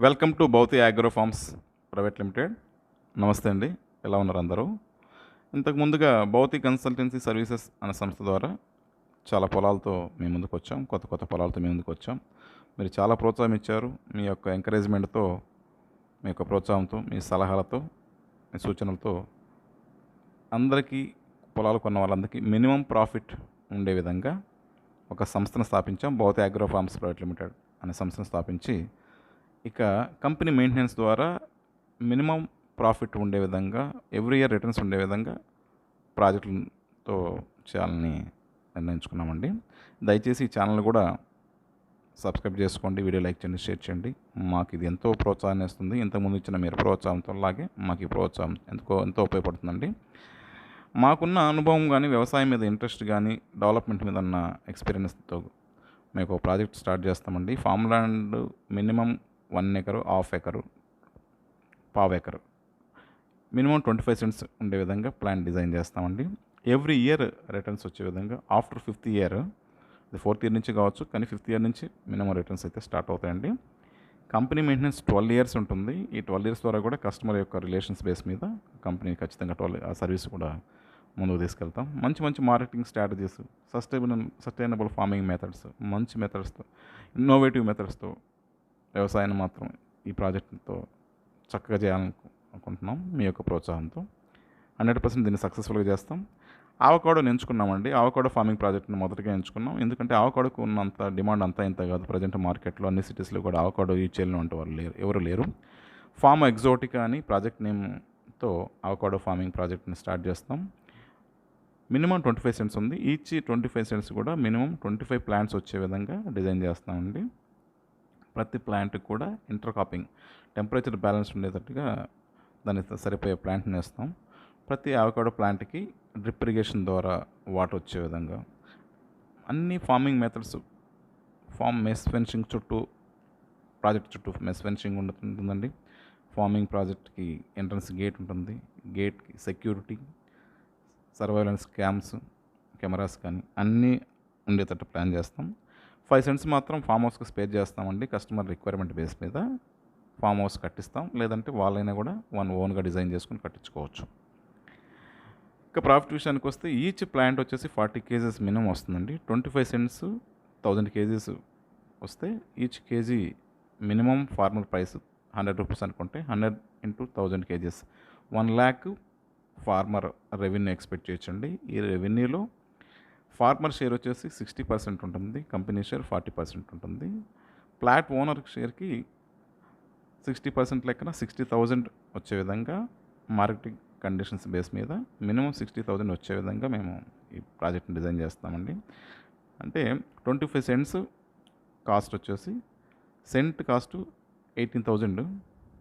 Welcome to భౌతి agro forms private limited. నమస్తే అండి, ఎలా ఉన్నారు అందరూ? ఇంతకు ముందుగా భౌతి కన్సల్టెన్సీ సర్వీసెస్ అనే సంస్థ ద్వారా చాలా పొలాలతో మీ ముందుకు వచ్చాం, కొత్త కొత్త పొలాలతో మీ ముందుకు వచ్చాం. మీరు చాలా ప్రోత్సాహం ఇచ్చారు. మీ యొక్క ఎంకరేజ్మెంట్తో, మీ యొక్క ప్రోత్సాహంతో, మీ సలహాలతో, మీ సూచనలతో అందరికీ, పొలాలు కొన్న వాళ్ళందరికీ మినిమం ప్రాఫిట్ ఉండే విధంగా ఒక సంస్థను స్థాపించాం. భౌతి అగ్రో ఫార్మ్స్ ప్రైవేట్ లిమిటెడ్ అనే సంస్థను స్థాపించి ఇక కంపెనీ మెయింటెనెన్స్ ద్వారా మినిమం ప్రాఫిట్ ఉండే విధంగా, ఎవ్రీ ఇయర్ రిటర్న్స్ ఉండే విధంగా ప్రాజెక్టులతో చేయాలని నిర్ణయించుకున్నామండి. దయచేసి ఈ ఛానల్ కూడా సబ్స్క్రైబ్ చేసుకోండి, వీడియో లైక్ చేయండి, షేర్ చేయండి. మాకు ఇది ఎంతో ప్రోత్సాహాన్ని ఇస్తుంది. ఇంతకుముందు ఇచ్చిన మీరు ప్రోత్సాహంతో లాగే మాకు ఈ ప్రోత్సాహం ఎంతో ఉపయోగపడుతుందండి. మాకున్న అనుభవం కానీ, వ్యవసాయం మీద ఇంట్రెస్ట్ కానీ, డెవలప్మెంట్ మీద ఉన్న ఎక్స్పీరియన్స్తో మేము ఒక ప్రాజెక్ట్ స్టార్ట్ చేస్తామండి. Farm land minimum 1 acre, half acre, పావు ఎకరు, మినిమం 25 సెంట్స్ ఉండే విధంగా ప్లాన్ డిజైన్ చేస్తామండి. ఎవ్రీ ఇయర్ రిటర్న్స్ వచ్చే విధంగా ఆఫ్టర్ 5th ఇయర్, అది 4th ఇయర్ నుంచి కావచ్చు, కానీ 5th ఇయర్ నుంచి మినిమం రిటర్న్స్ అయితే స్టార్ట్ అవుతాయండి. కంపెనీ మెయింటెనెన్స్ 12 ఇయర్స్ ఉంటుంది. ఈ 12 ఇయర్స్ ద్వారా కూడా కస్టమర్ యొక్క రిలేషన్స్ బేస్ మీద కంపెనీ ఖచ్చితంగా ఆ సర్వీస్ కూడా ముందుకు తీసుకెళ్తాం. మంచి మంచి marketing strategies, sustainable farming methods, మంచి మెథడ్స్తో, ఇన్నోవేటివ్ మెథడ్స్తో వ్యవసాయాన్ని మాత్రం ఈ ప్రాజెక్టుతో చక్కగా చేయాలనుకుంటున్నాం. మీ యొక్క ప్రోత్సాహంతో 100% దీన్ని సక్సెస్ఫుల్గా చేస్తాం. ఆవకాడోని ఎంచుకున్నామండి. ఆవకాడో ఫార్మింగ్ ప్రాజెక్ట్ని మొదటిగా ఎంచుకున్నాం. ఎందుకంటే ఆవకాడోకు ఉన్నంత డిమాండ్ అంతా ఇంత కాదు. ప్రజెంట్ మార్కెట్లో అన్ని సిటీస్లో కూడా ఆవకాడో యూజ్ చేయలేని అంటే వాళ్ళు ఎవరు లేరు. ఫార్మ్ ఎగ్జోటికా అని ప్రాజెక్ట్ నేమ్తో ఆవకాడో ఫార్మింగ్ ప్రాజెక్ట్ని స్టార్ట్ చేస్తాం. మినిమం 25 సెంట్స్ ఉంది. ఈచ్ 25 సెంట్స్ కూడా మినిమం 25 ప్లాంట్స్ వచ్చే విధంగా డిజైన్ చేస్తామండి. ప్రతి ప్లాంట్కి కూడా ఇంటర్కాపింగ్, టెంపరేచర్ బ్యాలెన్స్ ఉండేటట్టుగా దానికి సరిపోయే ప్లాంట్ని వేస్తాం. ప్రతి ఆవకాడో ప్లాంట్కి డ్రిప్ ఇరిగేషన్ ద్వారా వాటర్ వచ్చే విధంగా అన్ని ఫార్మింగ్ మెథడ్స్, మెస్ ఫెన్సింగ్ చుట్టూ, ప్రాజెక్ట్ చుట్టూ మెస్ ఫెన్సింగ్ ఉంటుందండి. ఫార్మింగ్ ప్రాజెక్ట్కి ఎంట్రన్స్ గేట్ ఉంటుంది. గేట్కి సెక్యూరిటీ, సర్వైలెన్స్ కెమెరాస్ కానీ అన్నీ ఉండేటట్టు ప్లాన్ చేస్తాం. 5 సెంట్స్ మాత్రం ఫామ్ హౌస్కి స్పేర్ చేస్తామండి. కస్టమర్ రిక్వైర్మెంట్ బేస్ మీద ఫామ్ హౌస్ కట్టిస్తాం, లేదంటే వాళ్ళైనా కూడా ఓన్గా డిజైన్ చేసుకుని కట్టించుకోవచ్చు. ఇక ప్రాఫిట్ విషయానికి వస్తే ఈచ్ ప్లాంట్ వచ్చేసి 40 kgs మినిమం వస్తుందండి. 25 సెంట్స్ 1000 kgs వస్తే each KG minimum farmer price 100 rupees అనుకుంటే 100 × 1000 kgs 1 lakh farmer revenue expect చేయొచ్చండి. ఈ రెవెన్యూలో ఫార్మర్ షేర్ వచ్చేసి 60% ఉంటుంది, కంపెనీ షేర్ 40% ఉంటుంది. ప్లాట్ ఓనర్ షేర్కి 60% లెక్కన 60,000 వచ్చే విధంగా మార్కెటింగ్ కండిషన్స్ బేస్ మీద మినిమం 60,000 వచ్చే విధంగా మేము ఈ ప్రాజెక్ట్ని డిజైన్ చేస్తామండి. అంటే 25 సెంట్స్ కాస్ట్ వచ్చేసి, cent cost 18,000,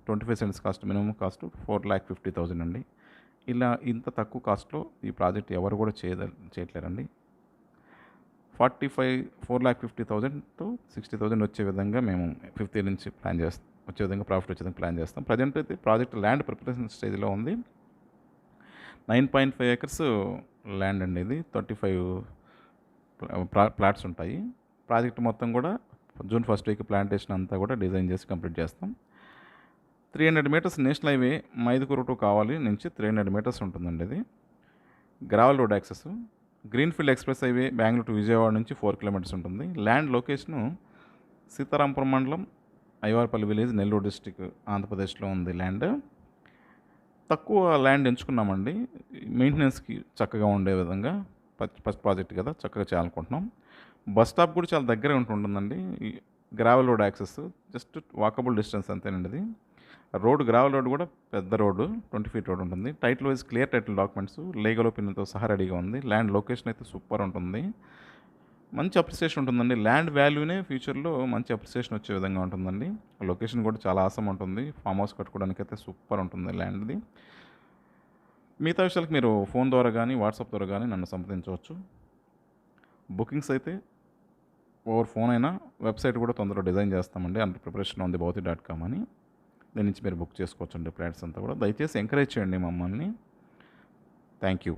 25 cents cost minimum cost 4,50,000 అండి. ఇలా ఇంత తక్కువ కాస్ట్లో ఈ ప్రాజెక్ట్ ఎవరు కూడా చేయట్లేరండి. 4,50,000 to 60,000 వచ్చే విధంగా మేము 5th ఇయర్ నుంచి ప్లాన్ చేస్తాం, వచ్చే విధంగా ప్రాఫిట్ వచ్చే విధంగా ప్లాన్ చేస్తాం. ప్రజెంట్ అయితే ప్రాజెక్ట్ ల్యాండ్ ప్రిపరేషన్ స్టేజ్లో ఉంది. 9.5 acres ల్యాండ్ అండి. ఇది 35 ప్లాట్స్ ఉంటాయి. ప్రాజెక్ట్ మొత్తం కూడా June 1st week ప్లాంటేషన్ అంతా కూడా డిజైన్ చేసి కంప్లీట్ చేస్తాం. 300 meters national highway Mydukur to కావాలి నుంచి 300 meters ఉంటుందండి. ఇది gravel road access. Greenfield express highway Bengaluru to Vijayawada నుంచి 4 kilometers ఉంటుంది. ల్యాండ్ లొకేషను సీతారాంపురం మండలం, అయ్యవారపల్లి విలేజ్, నెల్లూరు డిస్టిక్, ఆంధ్రప్రదేశ్లో ఉంది. ల్యాండ్ తక్కువ ల్యాండ్ ఎంచుకున్నామండి. మెయింటెనెన్స్కి చక్కగా ఉండే విధంగా, ఫస్ట్ ప్రాజెక్ట్ కదా, చక్కగా చేయాలనుకుంటున్నాం. బస్ స్టాప్ కూడా చాలా దగ్గరే ఉంటుందండి. Gravel road access just walkable distance అంతేనండి. ఇది రోడ్, గ్రావెల్ రోడ్ కూడా పెద్ద రోడ్డు, 20 feet రోడ్ ఉంటుంది. Title wise clear title documents legal ఒపీనియన్తో సహా రెడీగా ఉంది. ల్యాండ్ లొకేషన్ అయితే సూపర్ ఉంటుంది. మంచి అప్రిసియేషన్ ఉంటుందండి. ల్యాండ్ వాల్యూనే ఫ్యూచర్లో మంచి అప్రిసియేషన్ వచ్చే విధంగా ఉంటుందండి. లొకేషన్ కూడా చాలా ఆసం ఉంటుంది. ఫామ్ హౌస్ కట్టుకోవడానికి అయితే సూపర్ ఉంటుంది ల్యాండ్ది. మిగతా విషయాలకు మీరు ఫోన్ ద్వారా కానీ, వాట్సాప్ ద్వారా కానీ నన్ను సంప్రదించవచ్చు. బుకింగ్స్ అయితే ఓవర్ ఫోన్ అయినా, వెబ్సైట్ కూడా తొందరగా డిజైన్ చేస్తామండి. అండర్ ప్రిపరేషన్ ఉంది భౌతి.com అని. దీని నుంచి మీరు బుక్ చేసుకోవచ్చండి ప్లాట్స్ అంతా కూడా. దయచేసి ఎంకరేజ్ చేయండి మమ్మల్ని. Thank you.